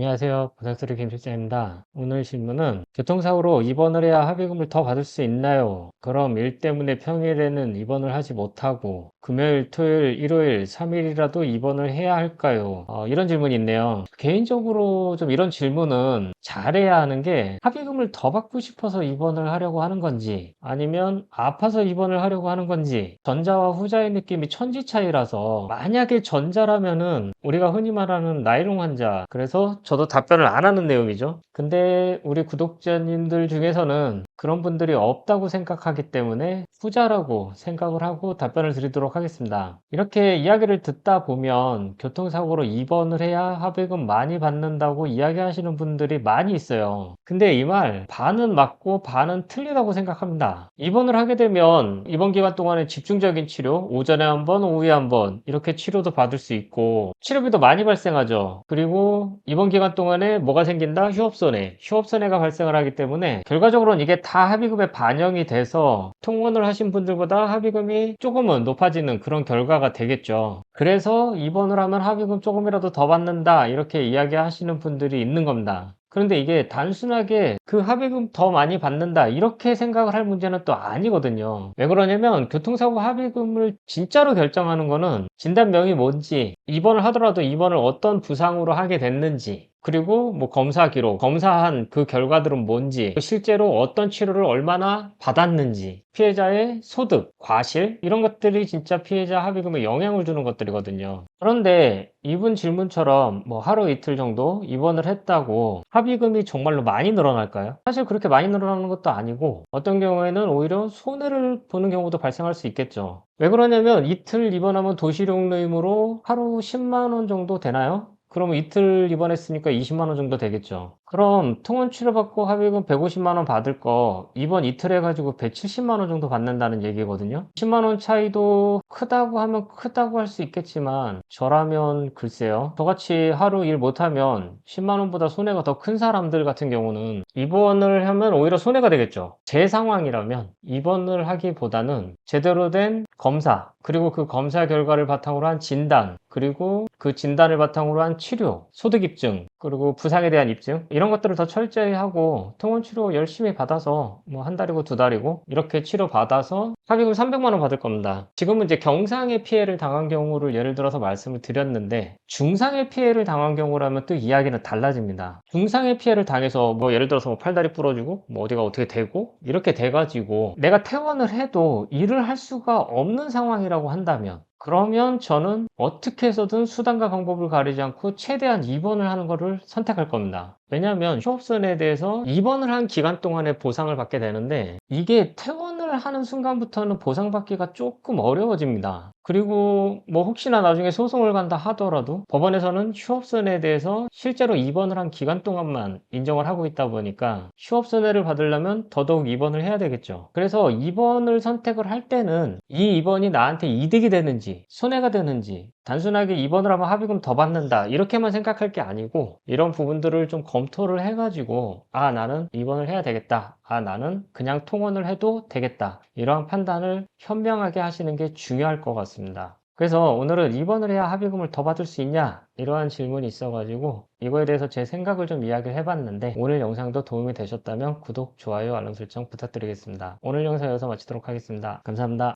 안녕하세요. 부탁드리 김실장입니다. 오늘 질문은 교통사고로 입원을 해야 합의금을 더 받을 수 있나요? 그럼 일 때문에 평일에는 입원을 하지 못하고 금요일, 토요일, 일요일, 3일이라도 입원을 해야 할까요? 이런 질문이 있네요. 개인적으로 좀 이런 질문은 잘해야 하는 게 합의금을 더 받고 싶어서 입원을 하려고 하는 건지 아니면 아파서 입원을 하려고 하는 건지 전자와 후자의 느낌이 천지 차이라서 만약에 전자라면은 우리가 흔히 말하는 나이롱 환자 그래서 저도 답변을 안 하는 내용이죠. 근데 우리 구독자님들 중에서는 그런 분들이 없다고 생각하기 때문에 후자라고 생각을 하고 답변을 드리도록 하겠습니다. 이렇게 이야기를 듣다 보면 교통사고로 입원을 해야 합의금 많이 받는다고 이야기하시는 분들이 많이 있어요. 근데 이 말 반은 맞고 반은 틀리다고 생각합니다. 입원을 하게 되면 입원 기간 동안에 집중적인 치료, 오전에 한 번, 오후에 한 번 이렇게 치료도 받을 수 있고 치료비도 많이 발생하죠. 그리고 입원 기간 동안에 뭐가 생긴다? 휴업손해. 휴업손해가 발생을 하기 때문에 결과적으로는 이게 다 합의금에 반영이 돼서 통원을 하신 분들보다 합의금이 조금은 높아지는 그런 결과가 되겠죠. 그래서 입원을 하면 합의금 조금이라도 더 받는다 이렇게 이야기하시는 분들이 있는 겁니다. 그런데 이게 단순하게 그 합의금 더 많이 받는다 이렇게 생각을 할 문제는 또 아니거든요. 왜 그러냐면 교통사고 합의금을 진짜로 결정하는 거는 진단명이 뭔지, 입원을 하더라도 입원을 어떤 부상으로 하게 됐는지, 그리고 뭐 검사 기록, 검사한 그 결과들은 뭔지, 실제로 어떤 치료를 얼마나 받았는지, 피해자의 소득, 과실 이런 것들이 진짜 피해자 합의금에 영향을 주는 것들이거든요. 그런데 이분 질문처럼 뭐 하루 이틀 정도 입원을 했다고 합의금이 정말로 많이 늘어날까요? 사실 그렇게 많이 늘어나는 것도 아니고 어떤 경우에는 오히려 손해를 보는 경우도 발생할 수 있겠죠. 왜 그러냐면 이틀 입원하면 도시령의무로 하루 10만 원 정도 되나요? 그러면 이틀 입원했으니까 20만 원 정도 되겠죠. 그럼 통원 치료받고 합의금 150만 원 받을 거 입원 이틀 해가지고 170만 원 정도 받는다는 얘기거든요. 10만 원 차이도 크다고 하면 크다고 할 수 있겠지만 저라면 글쎄요. 저같이 하루 일 못하면 10만 원보다 손해가 더 큰 사람들 같은 경우는 입원을 하면 오히려 손해가 되겠죠. 제 상황이라면 입원을 하기보다는 제대로 된 검사 그리고 그 검사 결과를 바탕으로 한 진단 그리고 그 진단을 바탕으로 한 치료, 소득 입증, 그리고 부상에 대한 입증 이런 것들을 더 철저히 하고 통원 치료 열심히 받아서 뭐 한 달이고 두 달이고 이렇게 치료 받아서 합의금 300만 원 받을 겁니다. 지금은 이제 경상의 피해를 당한 경우를 예를 들어서 말씀을 드렸는데 중상의 피해를 당한 경우라면 또 이야기는 달라집니다. 중상의 피해를 당해서 뭐 예를 들어서 뭐 팔다리 부러지고 뭐 어디가 어떻게 되고 이렇게 돼가지고 내가 퇴원을 해도 일을 할 수가 없는 상황이라고 한다면 그러면 저는 어떻게 해서든 수단과 방법을 가리지 않고 최대한 입원을 하는 것을 선택할 겁니다. 왜냐하면 휴업선에 대해서 입원을 한 기간 동안에 보상을 받게 되는데 이게 퇴원을 하는 순간부터는 보상받기가 조금 어려워집니다. 그리고 뭐 혹시나 나중에 소송을 간다 하더라도 법원에서는 휴업선에 대해서 실제로 입원을 한 기간 동안만 인정을 하고 있다 보니까 휴업선회를 받으려면 더더욱 입원을 해야 되겠죠. 그래서 입원을 선택을 할 때는 이 입원이 나한테 이득이 되는지 손해가 되는지 단순하게 입원을 하면 합의금 더 받는다 이렇게만 생각할 게 아니고 이런 부분들을 좀 검토를 해가지고 아 나는 입원을 해야 되겠다 나는 그냥 통원을 해도 되겠다 이러한 판단을 현명하게 하시는 게 중요할 것 같습니다. 그래서 오늘은 입원을 해야 합의금을 더 받을 수 있냐 이러한 질문이 있어가지고 이거에 대해서 제 생각을 좀 이야기를 해봤는데 오늘 영상도 도움이 되셨다면 구독, 좋아요, 알람 설정 부탁드리겠습니다. 오늘 영상 여기서 마치도록 하겠습니다. 감사합니다.